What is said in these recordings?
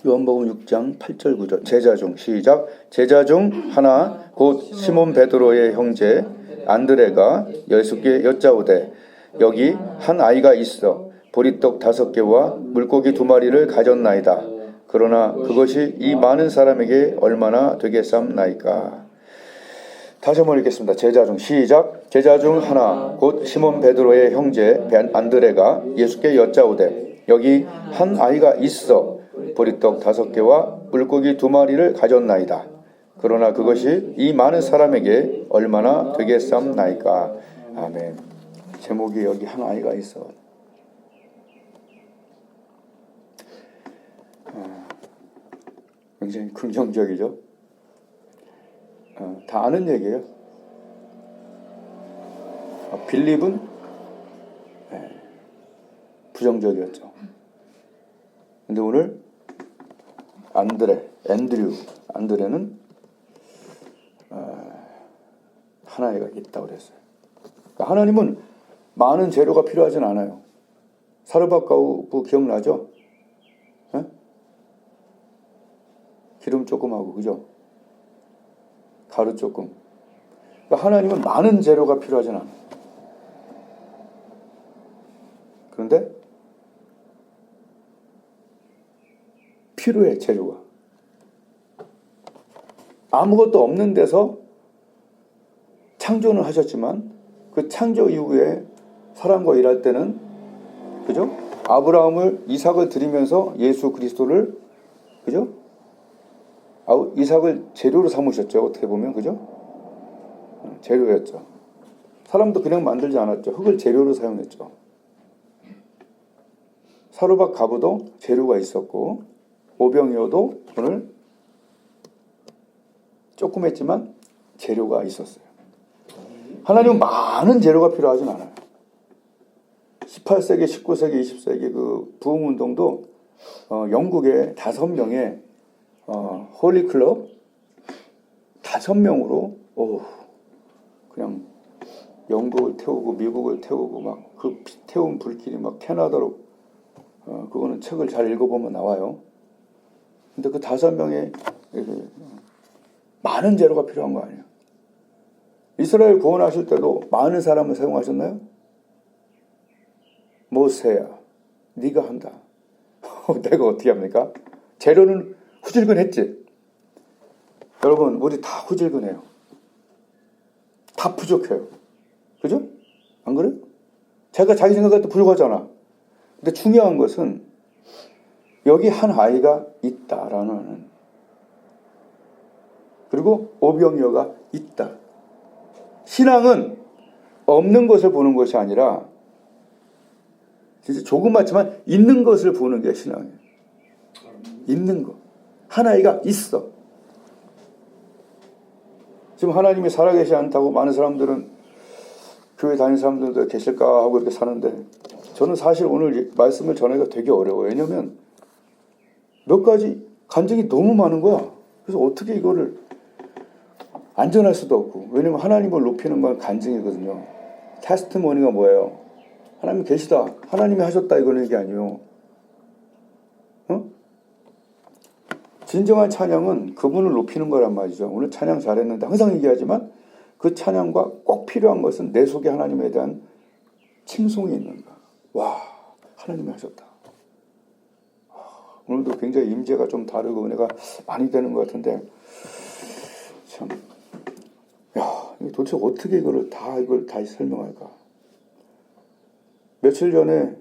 요한복음 6장 8절 9절. 제자 중 시작. 제자 중 하나 곧 시몬 베드로의 형제 안드레가 예수께 여짜오되 여기 한 아이가 있어 보리떡 5개와 물고기 2마리를 가졌나이다. 그러나 그것이 이 많은 사람에게 얼마나 되겠삼나이까. 다시 한번 읽겠습니다. 제자 중 시작. 제자 중 하나 곧 시몬 베드로의 형제 안드레가 예수께 여짜오되 여기 한 아이가 있어 보리떡 5개와 물고기 2마리를 가졌나이다. 그러나 그것이 이 많은 사람에게 얼마나 되겠삼나이까. 아멘. 제목이 여기 한 아이가 있어. 굉장히 긍정적이죠. 다 아는 얘기예요. 빌립은 부정적이었죠. 근데 오늘 안드레는 하나가 있다고 그랬어요. 그러니까 하나님은 많은 재료가 필요하진 않아요. 사르밧가우 기억나죠? 에? 기름 조금 하고, 그죠? 가루 조금. 그러니까 하나님은 많은 재료가 필요하진 않아요. 그런데 필요해, 재료가. 아무것도 없는 데서 창조는 하셨지만 그 창조 이후에 사람과 일할 때는, 그죠? 아브라함을 이삭을 드리면서 예수 그리스도를, 그죠? 이삭을 재료로 삼으셨죠. 어떻게 보면, 그죠? 재료였죠. 사람도 그냥 만들지 않았죠. 흙을 재료로 사용했죠. 사르밧 가부도 재료가 있었고, 오병이어도 오늘 조금 했지만 재료가 있었어요. 하나님은 많은 재료가 필요하진 않아요. 18세기, 19세기, 20세기 그 부흥운동도 영국의 5명의 홀리클럽 5명으로 그냥 영국을 태우고 미국을 태우고 막 그 태운 불길이 막 캐나다로 그거는 책을 잘 읽어보면 나와요. 근데 그 5명의 많은 재료가 필요한 거 아니에요. 이스라엘 구원하실 때도 많은 사람을 사용하셨나요? 모세야, 네가 한다. 내가 어떻게 합니까? 재료는 후질근했지. 여러분, 우리 다 후질근해요. 다 부족해요. 그죠? 안 그래요? 제가 자기 생각할 때 부족하잖아. 근데 중요한 것은 여기 한 아이가 있다라는, 그리고 오병이어가 있다. 신앙은 없는 것을 보는 것이 아니라 진짜 조그맣지만 있는 것을 보는 게 신앙이에요. 있는 것. 한 아이가 있어. 지금 하나님이 살아계시지 않다고 많은 사람들은 교회 다니는 사람들도 계실까 하고 이렇게 사는데, 저는 사실 오늘 말씀을 전하기가 되게 어려워요. 왜냐면 몇 가지 간증이 너무 많은 거야. 그래서 어떻게 이거를 안전할 수도 없고. 왜냐면 하나님을 높이는 건 간증이거든요. 테스트모니가 뭐예요? 하나님이 계시다, 하나님이 하셨다, 이거는 얘기 아니에요. 진정한 찬양은 그분을 높이는 거란 말이죠. 오늘 찬양 잘했는데 항상 얘기하지만 그 찬양과 꼭 필요한 것은 내 속에 하나님에 대한 칭송이 있는가. 와, 하나님이 하셨다. 오늘도 굉장히 임재가 좀 다르고 은혜가 많이 되는 것 같은데, 참, 도대체 어떻게 이걸 다시 설명할까? 며칠 전에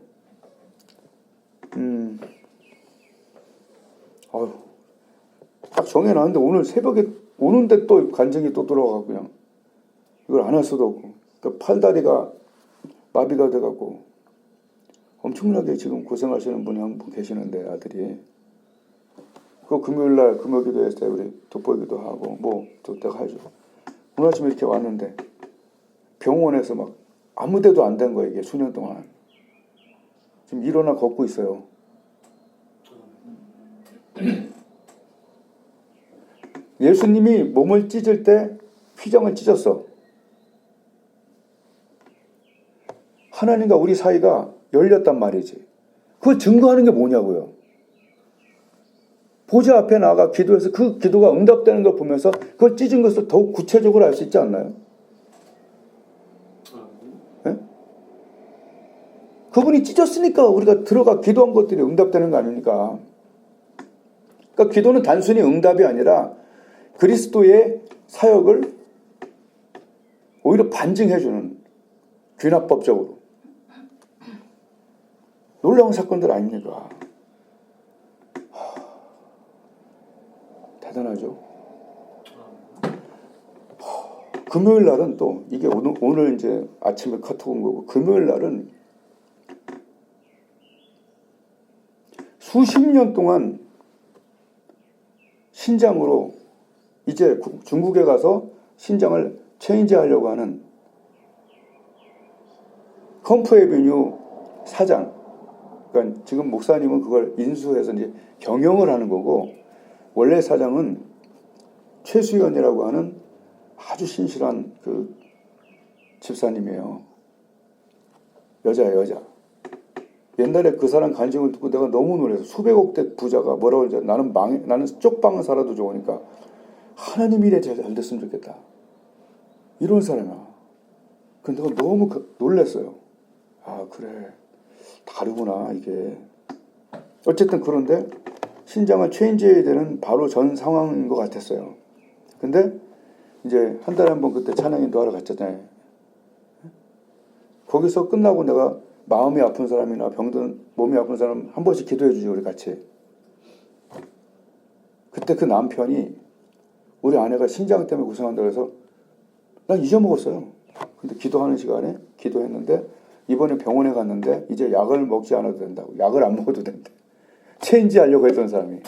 딱 정해놨는데 오늘 새벽에 오는데 또 간증이 또 들어가고, 그냥 이걸 안 할 수도 없고, 그러니까 팔다리가 마비가 돼갖고 엄청나게 지금 고생하시는 분이 한 분 계시는데, 아들이 그 금요일날 금요기도했을 때 우리 돋보기도 하고 뭐 저때가 하죠. 오늘 아침에 이렇게 왔는데 병원에서 막 아무 데도 안 된 거예요. 이게 수년 동안 지금 일어나 걷고 있어요. 예수님이 몸을 찢을 때 휘장을 찢었어. 하나님과 우리 사이가 열렸단 말이지. 그걸 증거하는 게 뭐냐고요. 보좌 앞에 나가 기도해서 그 기도가 응답되는 걸 보면서 그걸 찢은 것을 더욱 구체적으로 알 수 있지 않나요? 네? 그분이 찢었으니까 우리가 들어가 기도한 것들이 응답되는 거 아닙니까? 그러니까 기도는 단순히 응답이 아니라 그리스도의 사역을 오히려 반증해주는 귀납법적으로 놀라운 사건들 아닙니까? 대단하죠. 금요일 날은 또 이게 오늘 이제 아침에 카톡 온 거고, 금요일 날은 수십 년 동안 신장으로 이제 중국에 가서 신장을 체인지하려고 하는 컴프 에비뉴 사장, 그러니까 지금 목사님은 그걸 인수해서 이제 경영을 하는 거고, 원래 사장은 최수연이라고 하는 아주 신실한 그 집사님이에요. 여자예요, 여자. 옛날에 그 사람 간증을 듣고 내가 너무 놀라서, 수백억대 부자가 뭐라고 그러지? 나는 쪽방을 살아도 좋으니까 하나님 일에 잘 됐으면 좋겠다, 이런 사람이야. 근데 내가 너무 놀랐어요. 아, 그래, 다르구나 이게. 어쨌든 그런데 신장을 체인지해야 되는 바로 전 상황인 것 같았어요. 근데 이제 한 달에 한 번 그때 찬양 인도하러 갔잖아요. 거기서 끝나고 내가 마음이 아픈 사람이나 병든 몸이 아픈 사람 한 번씩 기도해 주지, 우리 같이. 그때 그 남편이 우리 아내가 신장 때문에 고생한다고 해서 난 잊어먹었어요. 근데 기도하는 시간에 기도했는데, 이번에 병원에 갔는데 이제 약을 먹지 않아도 된다고, 약을 안 먹어도 된대. 체인지 하려고 했던 사람이.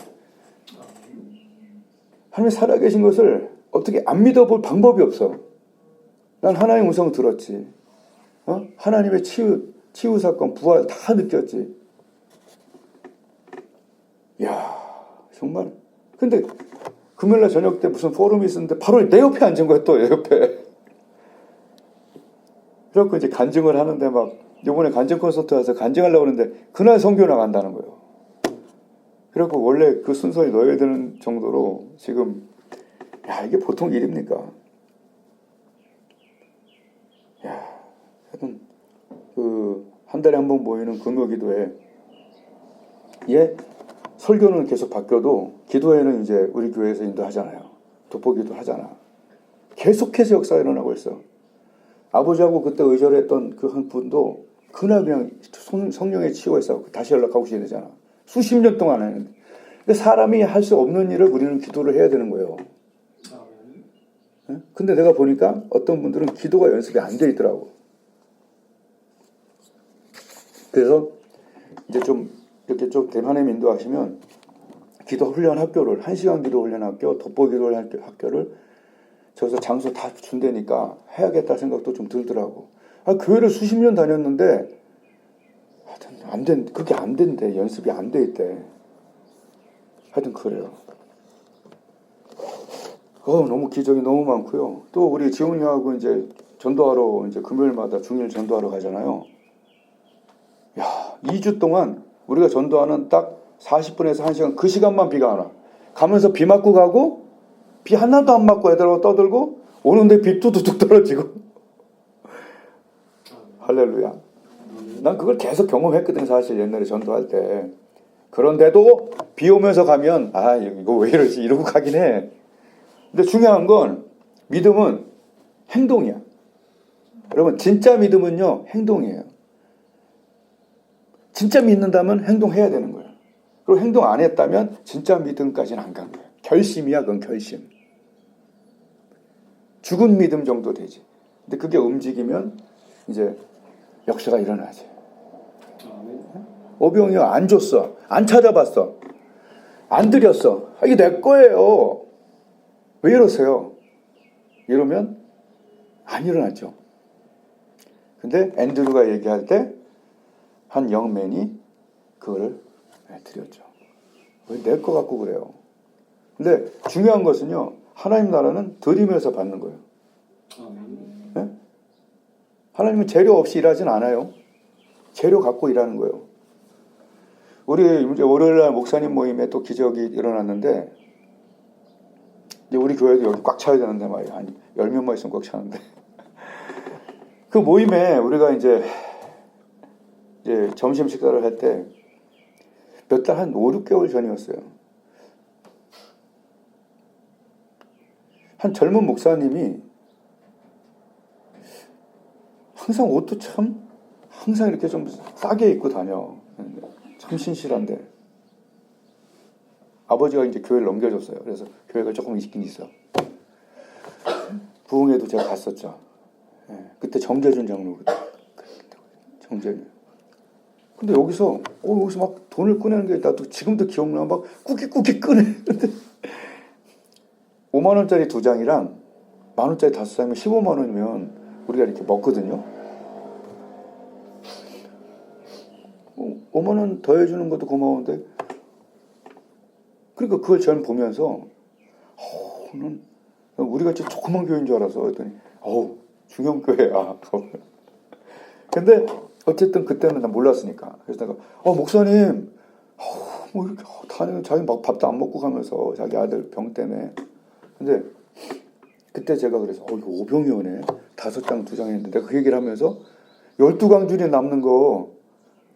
하나님이 살아계신 것을 어떻게 안 믿어볼 방법이 없어. 난 하나님의 음성 들었지. 하나님의 치유 사건, 부활 다 느꼈지. 이야, 정말. 근데 금요일날 저녁 때 무슨 포럼이 있었는데 바로 내 옆에 앉은 거야, 또 내 옆에. 그래갖고 이제 간증을 하는데, 막 이번에 간증 콘서트 와서 간증하려고 하는데 그날 선교 나간다는 거예요. 그래갖고 원래 그 순서에 넣어야 되는 정도로 지금, 야, 이게 보통 일입니까? 야, 하여튼 한 달에 한 번 모이는 금요 기도회, 설교는 계속 바뀌어도 기도회는 이제 우리 교회에서 인도하잖아요. 돋보기도 하잖아. 계속해서 역사가 일어나고 있어. 아버지하고 그때 의절했던 그 한 분도 그날 그냥 성령에 치유가 있어 다시 연락하고 지내잖아. 수십 년 동안 했는데. 근데 사람이 할 수 없는 일을 우리는 기도를 해야 되는 거예요. 근데 내가 보니까 어떤 분들은 기도가 연습이 안 돼 있더라고. 그래서 이제 좀 이렇게 좀 하나님 인도하시면 기도 훈련 학교를, 1시간 기도 훈련 학교, 돋보기 기도 훈련 학교를 저기서 장소 다 준다니까 해야겠다 생각도 좀 들더라고. 교회를 수십 년 다녔는데 하여튼 그게 안 된대. 연습이 안 돼 있대. 하여튼 그래요. 너무 기적이 너무 많고요. 또 우리 지훈이하고 이제 전도하러, 이제 금요일마다 중일 전도하러 가잖아요. 야, 2주 동안 우리가 전도하는 딱 40분에서 1시간, 그 시간만 비가 안 와. 가면서 비 맞고 가고, 비 하나도 안 맞고 애들하고 떠들고, 오는데 비 뚜둑 떨어지고. 할렐루야. 난 그걸 계속 경험했거든, 사실 옛날에 전도할 때. 그런데도 비 오면서 가면 이거 왜 이러지 이러고 가긴 해. 근데 중요한 건 믿음은 행동이야. 여러분, 진짜 믿음은요, 행동이에요. 진짜 믿는다면 행동해야 되는 거예요. 그리고 행동 안 했다면 진짜 믿음까지는 안 간 거예요. 결심이야, 그건 결심. 죽은 믿음 정도 되지. 근데 그게 움직이면 이제 역사가 일어나지. 오병이어 안 줬어. 안 찾아봤어. 안 드렸어. 이게 내 거예요. 왜 이러세요? 이러면 안 일어났죠. 근데 앤드루가 얘기할 때 한 영맨이 그거를 드렸죠. 왜 내 거 갖고 그래요? 근데 중요한 것은요, 하나님 나라는 드리면서 받는 거예요. 네? 하나님은 재료 없이 일하진 않아요. 재료 갖고 일하는 거예요. 우리 이제 월요일날 목사님 모임에 또 기적이 일어났는데, 이제 우리 교회도 여기 꽉 차야 되는데 말이야. 한 10명만 있으면 꽉 차는데. 그 모임에 우리가 이제 점심 식사를 할 때 몇 달 한 5, 6개월 전이었어요. 한 젊은 목사님이 항상 옷도 참 항상 이렇게 좀 싸게 입고 다녀. 참 신실한데 아버지가 이제 교회를 넘겨줬어요. 그래서 교회가 조금 있긴 있어. 부흥회도 제가 갔었죠. 그때 정재준 장로거든. 정재준. 근데 여기서 막 돈을 꺼내는 게 나도 지금도 기억나. 막 꾸깃꾸깃 꺼내. 근데 5만 원짜리 2장이랑 1만 원짜리 5장이면 15만 원이면 우리가 이렇게 먹거든요. 5만 원 더해주는 것도 고마운데, 그러니까 그걸 전 보면서 우리가 진짜 조그만 교회인 줄 알아서 했더니 중형 교회야. 근데 어쨌든 그때는 난 몰랐으니까. 그래서 내가 목사님 뭐 이렇게 다니는 자기 막 밥도 안 먹고 가면서 자기 아들 병 때문에. 근데 그때 제가 그래서 이거 5병이오네. 5장 2장 했는데 내가 그 얘기를 하면서 12강줄이 남는 거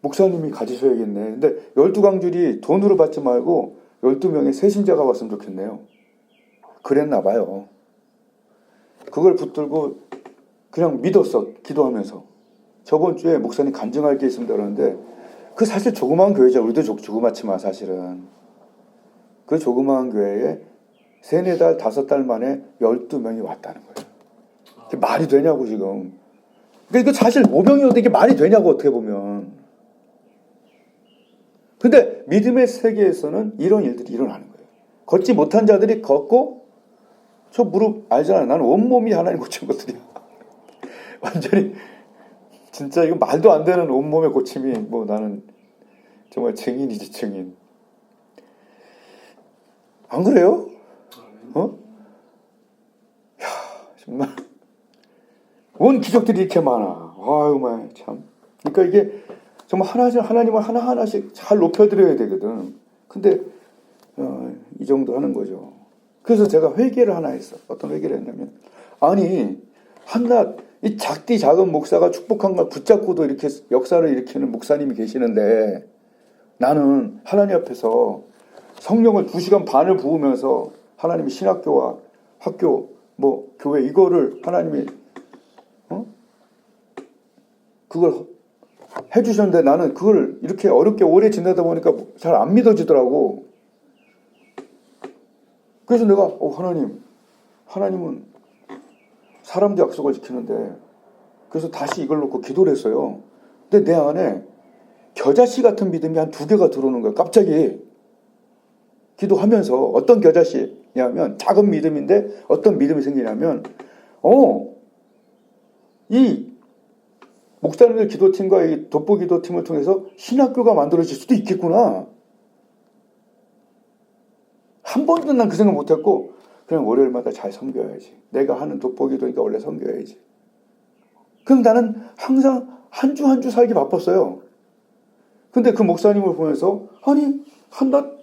목사님이 가지셔야겠네. 근데 12강줄이 돈으로 받지 말고 12명의 세신자가 왔으면 좋겠네요. 그랬나 봐요. 그걸 붙들고 그냥 믿었어. 기도하면서. 저번 주에 목사님 간증할 게 있습니다 그러는데, 그 사실 조그마한 교회죠. 우리도 조그맣지만 사실은. 그 조그마한 교회에 3, 4달, 5달 만에 12명이 왔다는 거예요. 이게 말이 되냐고 지금. 그러니까 이거 사실 5병이어도 이게 말이 되냐고 어떻게 보면. 근데 믿음의 세계에서는 이런 일들이 일어나는 거예요. 걷지 못한 자들이 걷고, 저 무릎 알잖아요. 나는 온몸이 하나님 고친 것들이야. 완전히 진짜 이거 말도 안 되는 온몸의 고침이 뭐 나는 정말 증인이지 증인. 안 그래요? 정말 온 기적들이 이렇게 많아. 아유 참. 그러니까 이게 정말 하나님을 하나하나씩 잘 높여드려야 되거든. 근데 이 정도 하는 거죠. 그래서 제가 회개를 하나 했어. 어떤 회개를 했냐면, 아니 한낱 이 작은 목사가 축복한 걸 붙잡고도 이렇게 역사를 일으키는 목사님이 계시는데, 나는 하나님 앞에서 성령을 2시간 반을 부으면서 하나님이 신학교와 학교, 뭐 교회 이거를 하나님이 그걸 해주셨는데, 나는 그걸 이렇게 어렵게 오래 지내다 보니까 잘 안 믿어지더라고. 그래서 내가 하나님은 사람도 약속을 지키는데, 그래서 다시 이걸 놓고 기도를 했어요. 근데 내 안에 겨자씨 같은 믿음이 한 2개가 들어오는 거예요. 갑자기 기도하면서. 어떤 겨자씨냐면 작은 믿음인데 어떤 믿음이 생기냐면, 이 목사님들 기도팀과 이 돋보기도팀을 통해서 신학교가 만들어질 수도 있겠구나. 한 번도 난 그 생각 못했고, 그냥 월요일마다 잘 섬겨야지. 내가 하는 돋보기도니까 원래 섬겨야지. 그럼 나는 항상 한 주 한 주 살기 바빴어요. 근데 그 목사님을 보면서, 아니 한낱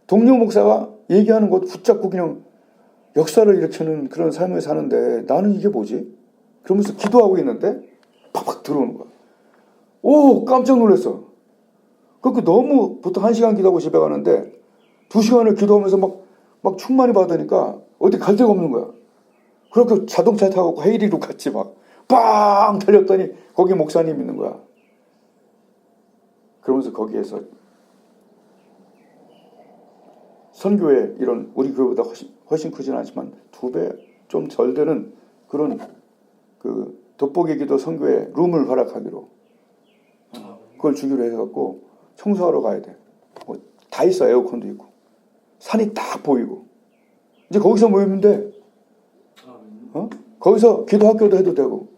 동료 목사가 얘기하는 것 붙잡고 그냥 역사를 일으키는 그런 삶을 사는데, 나는 이게 뭐지? 그러면서 기도하고 있는데 팍팍 들어오는 거야. 깜짝 놀랐어. 그 너무 보통 1시간 기도하고 집에 가는데 2시간을 기도하면서 막 충만히 받으니까 어디 갈 데가 없는 거야. 그렇게 자동차 타고 헤이리로 갔지. 막 빵 달렸더니 거기 목사님 있는 거야. 그러면서 거기에서 선교회, 이런 우리 교회보다 훨씬 크진 않지만 2배 좀 덜 되는 그런 그 돋보기 기도 선교회 룸을 허락하기로, 그걸 주기로 해갖고 청소하러 가야 돼. 뭐 다 있어. 에어컨도 있고 산이 딱 보이고. 이제 거기서 모이면 돼. 거기서 기도학교도 해도 되고,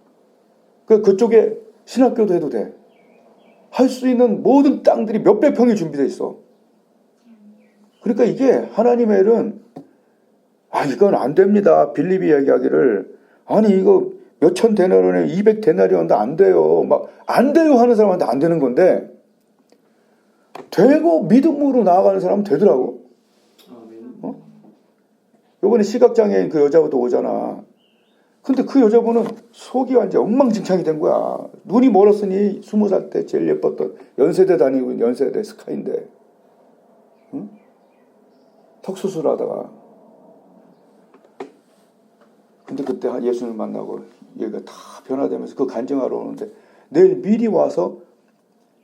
그쪽에 신학교도 해도 돼. 할 수 있는 모든 땅들이 몇백 평이 준비되어 있어. 그러니까 이게 하나님의 일은, 이건 안 됩니다. 빌립이 이야기하기를, 아니 이거 몇천 데나리온에 200 데나리온도 안 돼요. 막 안 돼요 하는 사람한테 안 되는 건데, 되고 믿음으로 나아가는 사람은 되더라고. 어? 요번에 시각장애인 그 여자도 오잖아. 근데 그 여자분은 속이 완전 엉망진창이 된 거야. 눈이 멀었으니 20살 때 제일 예뻤던 연세대 다니고 있는 연세대 스카인데, 응? 턱 수술하다가. 근데 그때 예수님을 만나고 얘가 다 변화되면서 그 간증하러 오는데 내일 미리 와서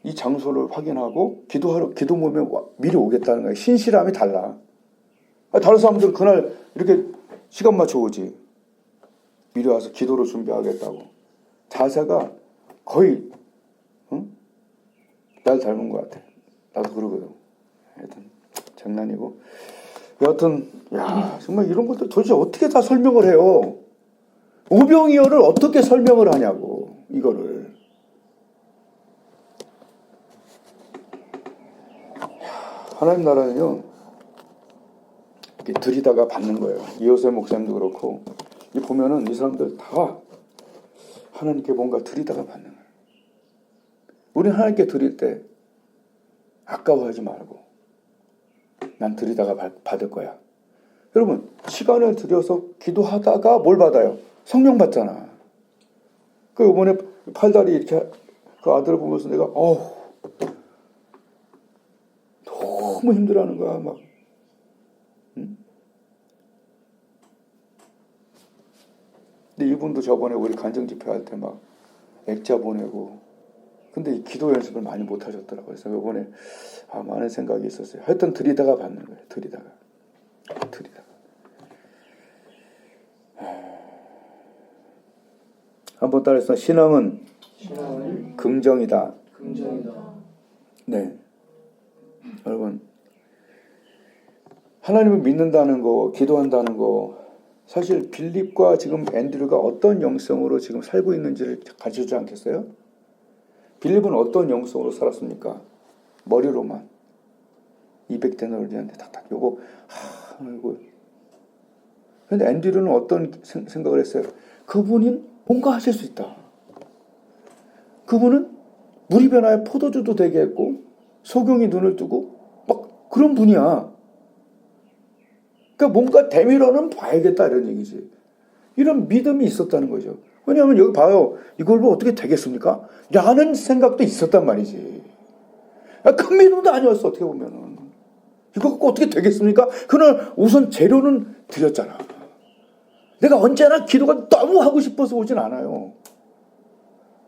이 장소를 확인하고 기도 모임에 미리 오겠다는 거야. 신실함이 달라. 다른 사람들은 그날 이렇게 시간 맞춰 오지. 미리 와서 기도를 준비하겠다고. 자세가 거의 날 닮은 것 같아. 나도 그러거든. 하여튼 장난이고. 여하튼 정말 이런 것들 도대체 어떻게 다 설명을 해요. 오병이어를 어떻게 설명을 하냐고. 이거를. 하나님 나라는요, 이렇게 들이다가 받는 거예요. 이호세 목사님도 그렇고, 이 보면은 이 사람들 다 하나님께 뭔가 들이다가 받는 거예요. 우리는 하나님께 드릴 때 아까워하지 말고, 난 들이다가 받을 거야. 여러분, 시간을 들여서 기도하다가 뭘 받아요? 성령 받잖아. 그 이번에 팔다리 이렇게 그 아들을 보면서 내가 너무 힘들어하는 거야. 막. 응? 근데 이분도 저번에 우리 간증 집회할 때 막 액자 보내고, 근데 이 기도 연습을 많이 못 하셨더라고요. 그래서 이번에 많은 생각이 있었어요. 하여튼 들이다가 받는 거예요. 들이다가. 한번 따라해서 신앙은 긍정이다. 네. 여러분, 하나님을 믿는다는 거, 기도한다는 거, 사실 빌립과 지금 앤드류가 어떤 영성으로 지금 살고 있는지를 가르쳐주지 않겠어요? 빌립은 어떤 영성으로 살았습니까? 머리로만 200데나리온한테 탁탁 요거 아이고. 근데 앤드류는 어떤 생각을 했어요? 그분은 뭔가 하실 수 있다. 그분은 물이 변화에 포도주도 되게 했고 소경이 눈을 뜨고 막 그런 분이야. 그러니까 뭔가 대미로는 봐야겠다 이런 얘기지. 이런 믿음이 있었다는 거죠. 왜냐하면 여기 봐요. 이걸로 어떻게 되겠습니까? 라는 생각도 있었단 말이지. 큰 믿음도 아니었어 어떻게 보면은. 이거 갖고 어떻게 되겠습니까? 그는 우선 재료는 드렸잖아. 내가 언제나 기도가 너무 하고 싶어서 오진 않아요.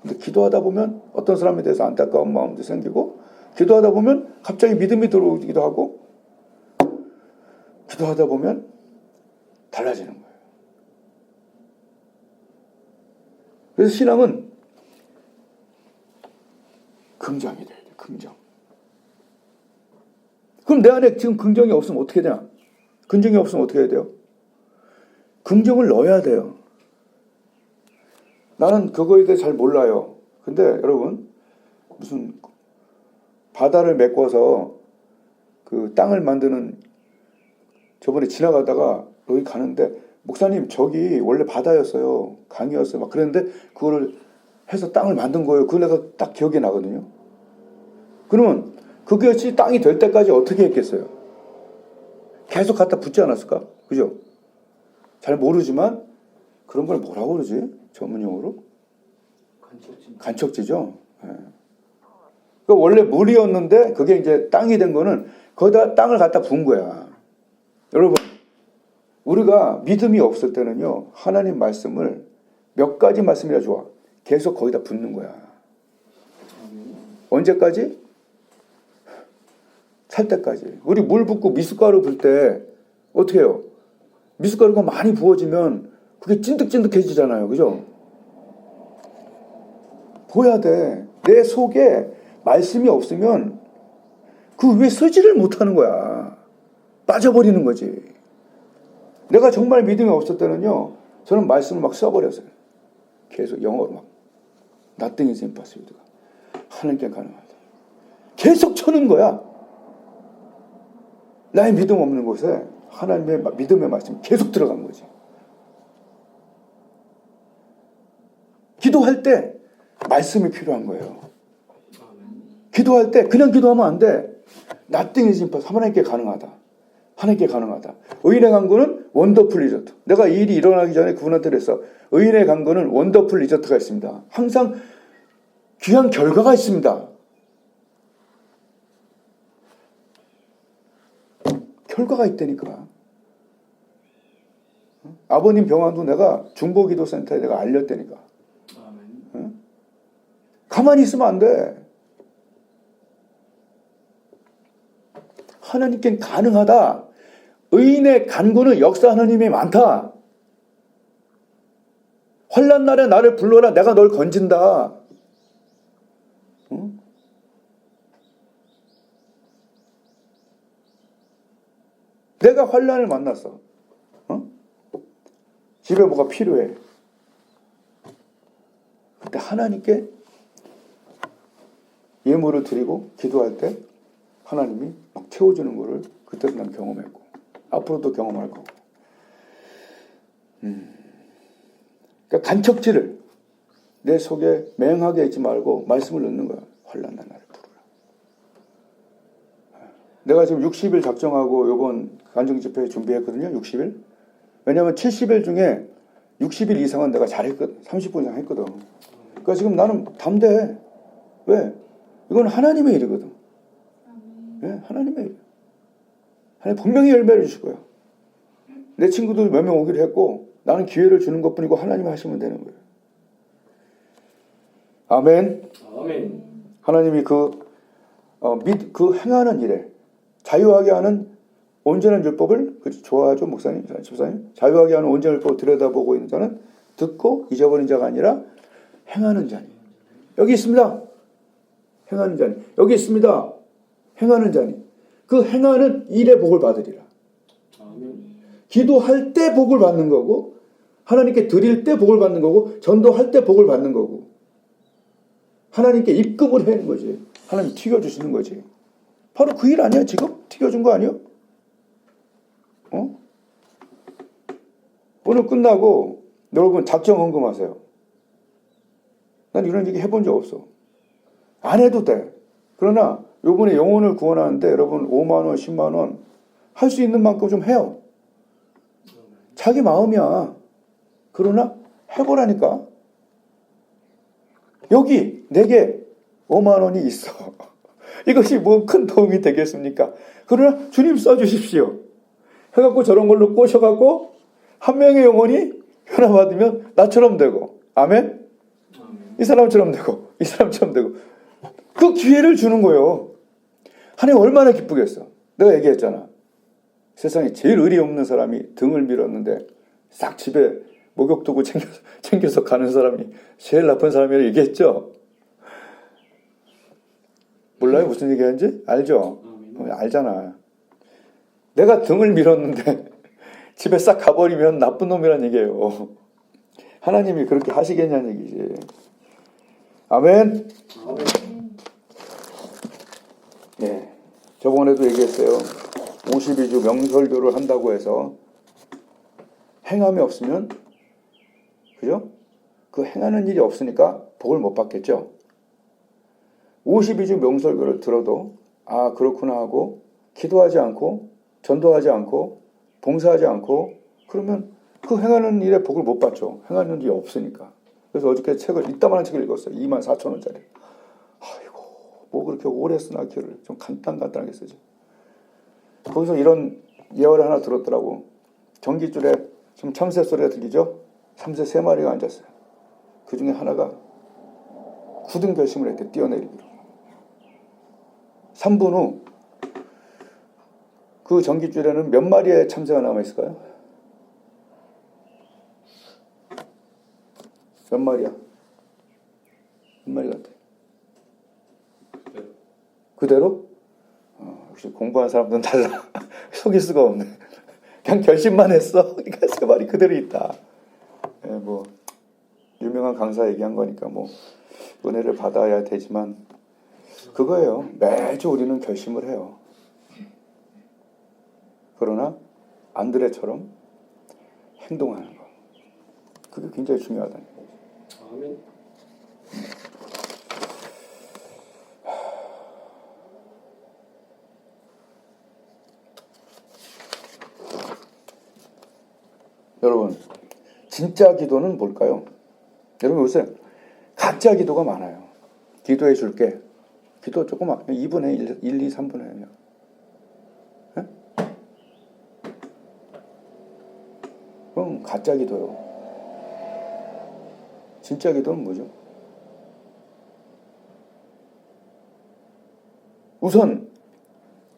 근데 기도하다 보면 어떤 사람에 대해서 안타까운 마음도 생기고, 기도하다 보면 갑자기 믿음이 들어오기도 하고, 기도하다 보면 달라지는 거예요. 그래서 신앙은 긍정이 돼야 돼. 긍정. 그럼 내 안에 지금 긍정이 없으면 어떻게 되냐? 긍정이 없으면 어떻게 해야 돼요? 긍정을 넣어야 돼요. 나는 그거에 대해 잘 몰라요. 근데 여러분, 무슨 바다를 메꿔서 그 땅을 만드는, 저번에 지나가다가 여기 가는데 목사님 저기 원래 바다였어요. 강이었어요. 막 그랬는데 그거를 해서 땅을 만든 거예요. 그걸 내가 딱 기억이 나거든요. 그러면 그것이 땅이 될 때까지 어떻게 했겠어요? 계속 갖다 붙지 않았을까? 그죠? 잘 모르지만 그런 걸 뭐라고 그러지? 전문용어로? 간척지죠. 네. 그 원래 물이었는데 그게 이제 땅이 된 거는 거기다 땅을 갖다 부은 거야. 여러분, 우리가 믿음이 없을 때는요, 하나님 말씀을 몇 가지 말씀이라 좋아. 계속 거기다 붓는 거야. 언제까지? 찰 때까지. 우리 물 붓고 미숫가루 불 때 어떻게 해요? 미숫가루가 많이 부어지면 그게 찐득찐득해지잖아요. 그죠? 보여야 돼. 내 속에 말씀이 없으면 그 위에 서지를 못하는 거야. 빠져버리는 거지. 내가 정말 믿음이 없을 때는요, 저는 말씀을 막 써버렸어요. 계속 영어로 막. Nothing is impossible. 하나님께 가능하다. 계속 쳐는 거야. 나의 믿음 없는 곳에 하나님의 믿음의 말씀이 계속 들어간 거지. 기도할 때 말씀이 필요한 거예요. 기도할 때 그냥 기도하면 안 돼. nothing is impossible. 하나님께 가능하다. 하나님께 가능하다. 의인의 간구는 원더풀 리조트. 내가 이 일이 일어나기 전에 그분한테 그랬어. 의인의 간구는 원더풀 리조트가 있습니다. 항상 귀한 결과가 있습니다. 결과가 있다니까. 아버님 병원도 내가 중보기도센터에 내가 알렸다니까. 응? 가만히 있으면 안 돼. 하나님께는 가능하다. 의인의 간구는 역사 하나님이 많다. 환난 날에 나를 불러라. 내가 널 건진다. 응? 내가 환난을 만났어. 집에 뭐가 필요해. 그때 하나님께 예물을 드리고 기도할 때 하나님이 막 채워주는 거를 그때도 난 경험했고 앞으로도 경험할 거고. 그러니까 간척지를 내 속에 맹하게 있지 말고 말씀을 넣는 거야. 환난날 나를 부르라. 내가 지금 60일 작정하고 이번 간증집회 준비했거든요. 60일. 왜냐하면 70일 중에 60일 이상은 내가 잘했거든. 30분 이상 했거든. 그러니까 지금 나는 담대해. 왜? 이건 하나님의 일이거든. 네? 하나님의 일. 하나님 분명히 열매를 주실 거야. 내 친구들 몇 명 오기로 했고 나는 기회를 주는 것뿐이고 하나님이 하시면 되는 거예요. 아멘. 아멘. 하나님이 그 행하는 일에 자유하게 하는 온전한 율법을 좋아하죠, 목사님, 집사님. 자유하게 하는 온전한 율법을 들여다보고 있는 자는 듣고 잊어버린 자가 아니라 행하는 자니. 여기 있습니다. 행하는 자니. 여기 있습니다. 행하는 자니. 그 행하는 일의 복을 받으리라. 아멘. 기도할 때 복을 받는 거고 하나님께 드릴 때 복을 받는 거고 전도할 때 복을 받는 거고 하나님께 입금을 하는 거지. 하나님 튀겨주시는 거지. 바로 그 일 아니야 지금? 튀겨준 거 아니야? 오늘 끝나고 여러분 작정 헌금하세요. 난 이런 얘기 해본 적 없어. 안 해도 돼. 그러나 요번에 영혼을 구원하는데 여러분 5만 원, 10만 원 할 수 있는 만큼 좀 해요. 자기 마음이야. 그러나 해보라니까. 여기 내게 5만 원이 있어. 이것이 뭐 큰 도움이 되겠습니까? 그러나 주님 써주십시오. 해갖고 저런 걸로 꼬셔갖고 한 명의 영혼이 변화받으면 나처럼 되고, 아멘? 이 사람처럼 되고, 이 사람처럼 되고, 그 기회를 주는 거예요. 하나님 얼마나 기쁘겠어. 내가 얘기했잖아. 세상에 제일 의리 없는 사람이 등을 밀었는데 싹 집에 목욕도구 챙겨서 가는 사람이 제일 나쁜 사람이라고 얘기했죠. 몰라요? 무슨 얘기하는지? 알죠? 알잖아. 내가 등을 밀었는데 집에 싹 가버리면 나쁜 놈이란 얘기예요. 하나님이 그렇게 하시겠냐는 얘기지. 아멘. 네, 저번에도 얘기했어요. 52주 명설교를 한다고 해서 행함이 없으면, 그죠? 그 행하는 일이 없으니까 복을 못 받겠죠. 52주 명설교를 들어도 아 그렇구나 하고 기도하지 않고 전도하지 않고 봉사하지 않고 그러면 그 행하는 일에 복을 못 받죠. 행하는 일이 없으니까. 그래서 어저께 책을 이따만한 책을 읽었어요. 24,000원짜리. 아이고 뭐 그렇게 오래 쓰나 글을 좀 간단하게 쓰지. 거기서 이런 예화를 하나 들었더라고. 전깃줄에 좀 참새 소리가 들리죠? 참새 3마리가 앉았어요. 그 중에 하나가 굳은 결심을 했대. 뛰어내리기로. 3분 후 그 전깃줄에는 몇 마리의 참새가 남아있을까요? 몇 마리야? 몇 마리 같아? 그대로? 역시 공부한 사람들은 달라. 속일 수가 없네. 그냥 결심만 했어. 그러니까 3마리 그대로 있다. 뭐 유명한 강사 얘기한 거니까 뭐 은혜를 받아야 되지만 그거예요. 매주 우리는 결심을 해요. 그러나 안드레처럼 행동하는 거. 그게 굉장히 중요하다는 거죠. 아멘. 여러분, 진짜 기도는 뭘까요? 여러분 보세요. 가짜 기도가 많아요. 기도해 줄게. 기도 조금 2분의 1, 2, 3분의 1. 네? 그럼 가짜 기도요. 진짜 기도는 뭐죠? 우선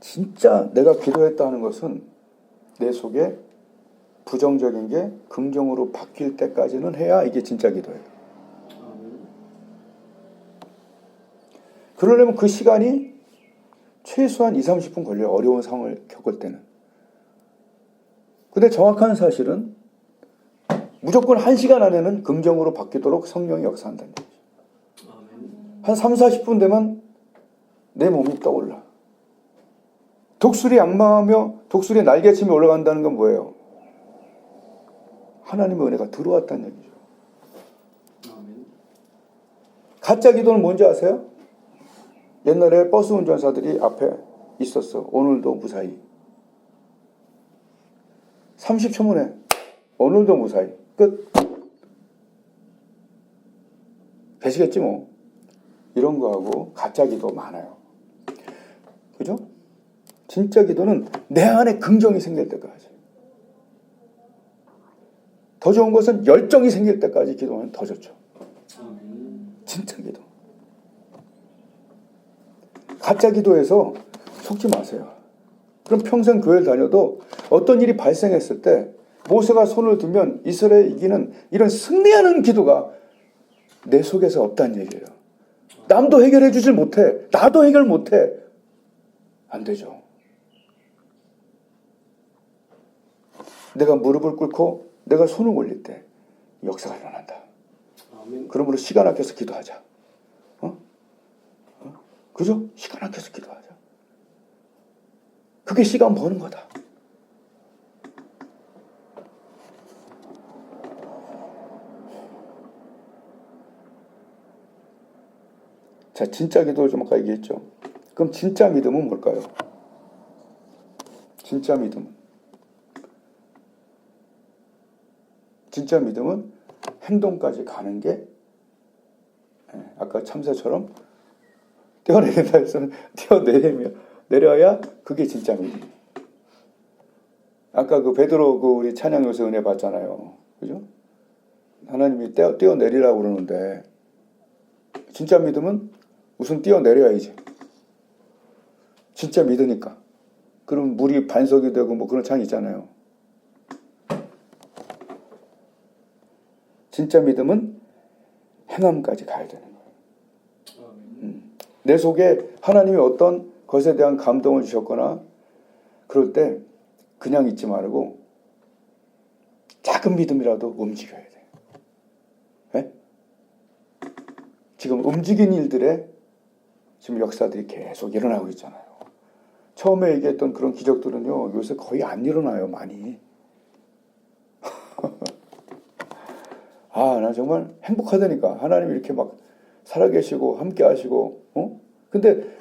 진짜 내가 기도했다는 것은 내 속에 부정적인 게 긍정으로 바뀔 때까지는 해야 이게 진짜 기도예요. 그러려면 그 시간이 최소한 2, 30분 걸려요. 어려운 상황을 겪을 때는. 근데 정확한 사실은 무조건 1시간 안에는 긍정으로 바뀌도록 성령이 역사한다는 거죠. 한 3, 40분 되면 내 몸이 떠올라. 독수리 악마하며 독수리 날개침이 올라간다는 건 뭐예요? 하나님의 은혜가 들어왔다는 얘기죠. 가짜 기도는 뭔지 아세요? 옛날에 버스 운전사들이 앞에 있었어. 오늘도 무사히. 30초 만에 오늘도 무사히. 끝. 되시겠지 뭐. 이런 거하고 가짜 기도 많아요. 그죠? 진짜 기도는 내 안에 긍정이 생길 때까지. 더 좋은 것은 열정이 생길 때까지 기도하면 더 좋죠. 진짜 기도. 가짜 기도에서 속지 마세요. 그럼 평생 교회를 다녀도 어떤 일이 발생했을 때 모세가 손을 들면 이스라엘이 이기는 이런 승리하는 기도가 내 속에서 없다는 얘기예요. 남도 해결해 주질 못해. 나도 해결 못해. 안 되죠. 내가 무릎을 꿇고 내가 손을 올릴 때 역사가 일어난다. 그러므로 시간 아껴서 기도하자. 그죠? 시간 아껴서 기도하자. 그게 시간 버는 거다. 자, 진짜 기도 좀 아까 얘기했죠. 그럼 진짜 믿음은 뭘까요? 진짜 믿음은? 진짜 믿음은 행동까지 가는 게 아까 참새처럼 뛰어내린다 해서는 내려야 그게 진짜 믿음. 아까 그 베드로 그 우리 찬양 요새 은혜 받잖아요. 그죠? 하나님이 뛰어내리라고 그러는데 진짜 믿음은 우선 뛰어내려야지. 진짜 믿으니까. 그럼 물이 반석이 되고 뭐 그런 창 있잖아요. 진짜 믿음은 행함까지 가야 되는 거예요. 내 속에 하나님이 어떤 것에 대한 감동을 주셨거나 그럴 때 그냥 있지 말고 작은 믿음이라도 움직여야 돼요. 네? 지금 움직인 일들에 지금 역사들이 계속 일어나고 있잖아요. 처음에 얘기했던 그런 기적들은요, 요새 거의 안 일어나요, 많이. 나 정말 행복하다니까. 하나님이 이렇게 막 살아계시고, 함께 하시고, 근데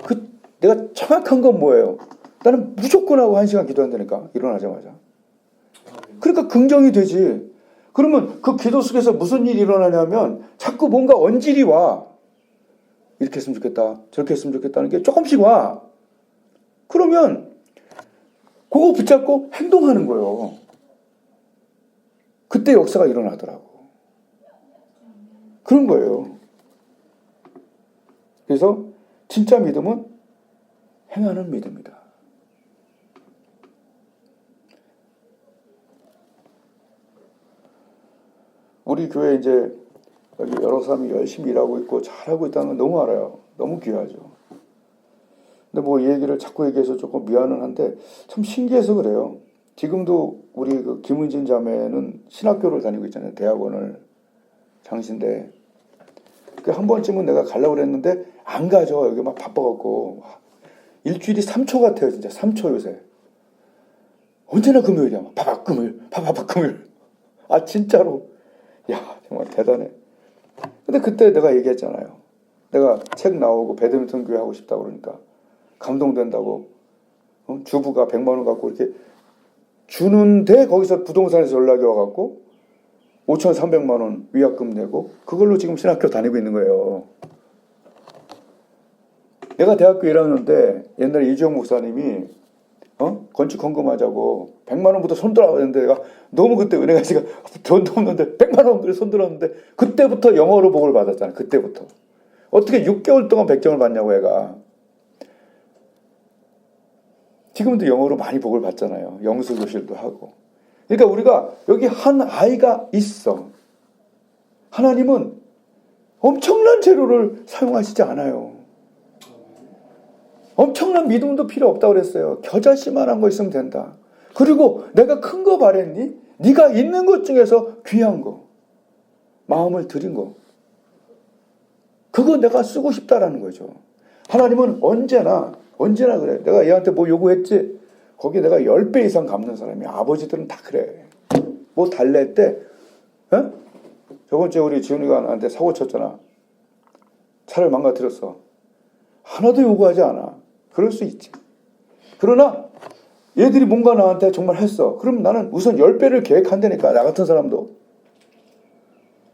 내가 정확한 건 뭐예요? 나는 무조건 하고 1시간 기도한다니까, 일어나자마자. 그러니까 긍정이 되지. 그러면 그 기도 속에서 무슨 일이 일어나냐면, 자꾸 뭔가 언질이 와. 이렇게 했으면 좋겠다, 저렇게 했으면 좋겠다는 게 조금씩 와. 그러면 그거 붙잡고 행동하는 거예요. 그때 역사가 일어나더라고. 그런 거예요. 그래서 진짜 믿음은 행하는 믿음이다. 우리 교회 이제 여기 여러 사람이 열심히 일하고 있고 잘하고 있다는 건 너무 알아요. 너무 귀하죠. 근데 뭐 이 얘기를 자꾸 얘기해서 조금 미안은 한데 참 신기해서 그래요. 지금도 우리 그 김은진 자매는 신학교를 다니고 있잖아요. 대학원을 장신대. 한 번쯤은 내가 가려고 그랬는데 안 가죠. 여기 막 바빠갖고. 일주일이 3초 같아요. 진짜 3초 요새. 언제나 금요일이야. 바박 금요일. 바박 금요일. 아 진짜로. 야 정말 대단해. 근데 그때 내가 얘기했잖아요. 내가 책 나오고 배드민턴 교회 하고 싶다 그러니까 감동된다고. 주부가 100만 원 갖고 이렇게 주는데 거기서 부동산에서 연락이 와갖고 5,300만 원 위약금 내고 그걸로 지금 신학교 다니고 있는 거예요. 내가 대학교 1학년 때 옛날에 이주영 목사님이 건축 헌금하자고 100만 원부터 손들었는데 내가 너무 그때 은혜가 제가 돈도 없는데 100만 원을 손들었는데 그때부터 영어로 복을 받았잖아요. 그때부터. 어떻게 6개월 동안 100점을 받냐고 애가. 지금도 영어로 많이 복을 받잖아요. 영수교실도 하고. 그러니까 우리가 여기 한 아이가 있어. 하나님은 엄청난 재료를 사용하시지 않아요. 엄청난 믿음도 필요 없다고 그랬어요. 겨자씨만한 거 있으면 된다. 그리고 내가 큰 거 바랬니? 네가 있는 것 중에서 귀한 거. 마음을 들인 거. 그거 내가 쓰고 싶다라는 거죠. 하나님은 언제나 그래. 내가 얘한테 뭐 요구했지? 거기에 내가 10배 이상 갚는 사람이 아버지들은 다 그래. 뭐 달랠 때 저번 주에 우리 지훈이가 나한테 사고 쳤잖아. 차를 망가뜨렸어. 하나도 요구하지 않아. 그럴 수 있지. 그러나 얘들이 뭔가 나한테 정말 했어. 그럼 나는 우선 10배를 계획한다니까. 나 같은 사람도.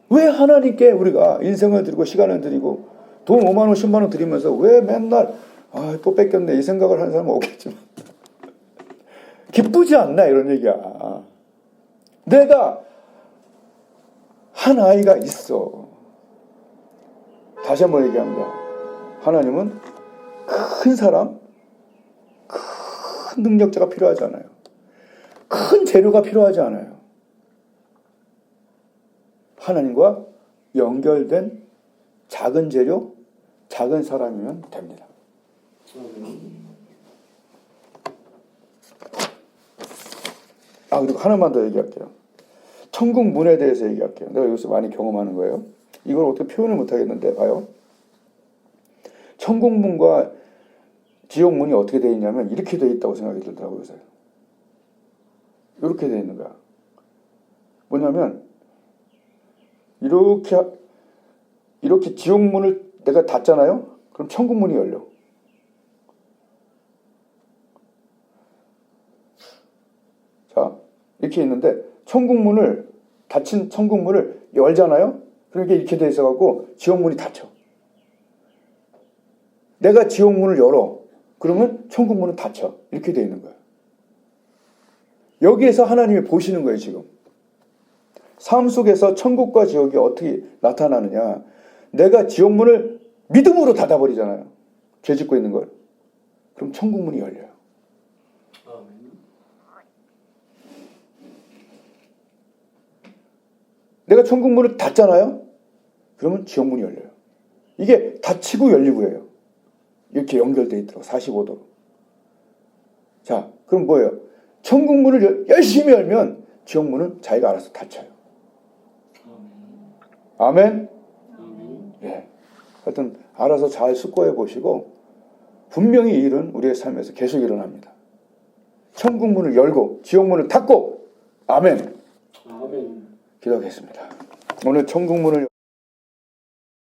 왜 하나님께 우리가 인생을 드리고 시간을 드리고 돈 5만 원 10만 원 드리면서 왜 맨날 또 뺏겼네 이 생각을 하는 사람은 없겠지만 기쁘지 않나 이런 얘기야. 내가 한 아이가 있어. 다시 한번 얘기합니다. 하나님은 큰 사람, 큰 능력자가 필요하지 않아요. 큰 재료가 필요하지 않아요. 하나님과 연결된 작은 재료, 작은 사람이면 됩니다. 그리고 하나만 더 얘기할게요. 천국 문에 대해서 얘기할게요. 내가 여기서 많이 경험하는 거예요. 이걸 어떻게 표현을 못하겠는데 봐요. 천국 문과 지옥 문이 어떻게 되어 있냐면 이렇게 되어 있다고 생각이 들더라고요. 요새. 이렇게 되어 있는 거야. 뭐냐면 이렇게 지옥 문을 내가 닫잖아요. 그럼 천국 문이 열려. 자, 이렇게 있는데 닫힌 천국 문을 열잖아요. 그러니까 이렇게 돼 있어갖고 지옥 문이 닫혀. 내가 지옥 문을 열어. 그러면 천국 문은 닫혀. 이렇게 돼 있는 거야. 여기에서 하나님이 보시는 거예요, 지금. 삶 속에서 천국과 지옥이 어떻게 나타나느냐. 내가 지옥 문을 믿음으로 닫아버리잖아요. 죄 짓고 있는 걸. 그럼 천국 문이 열려요. 내가 천국 문을 닫잖아요. 그러면 지옥 문이 열려요. 이게 닫히고 열리고예요. 이렇게 연결되어 있더라고. 45도로. 자, 그럼 뭐예요? 천국 문을 열심히 열면 지옥 문은 자기가 알아서 닫혀요. 아멘? 예. 하여튼 알아서 잘 숙고해 보시고 분명히 이 일은 우리의 삶에서 계속 일어납니다. 천국 문을 열고 지옥 문을 닫고 아멘. 아멘. 기도하겠습니다. 오늘 천국 문을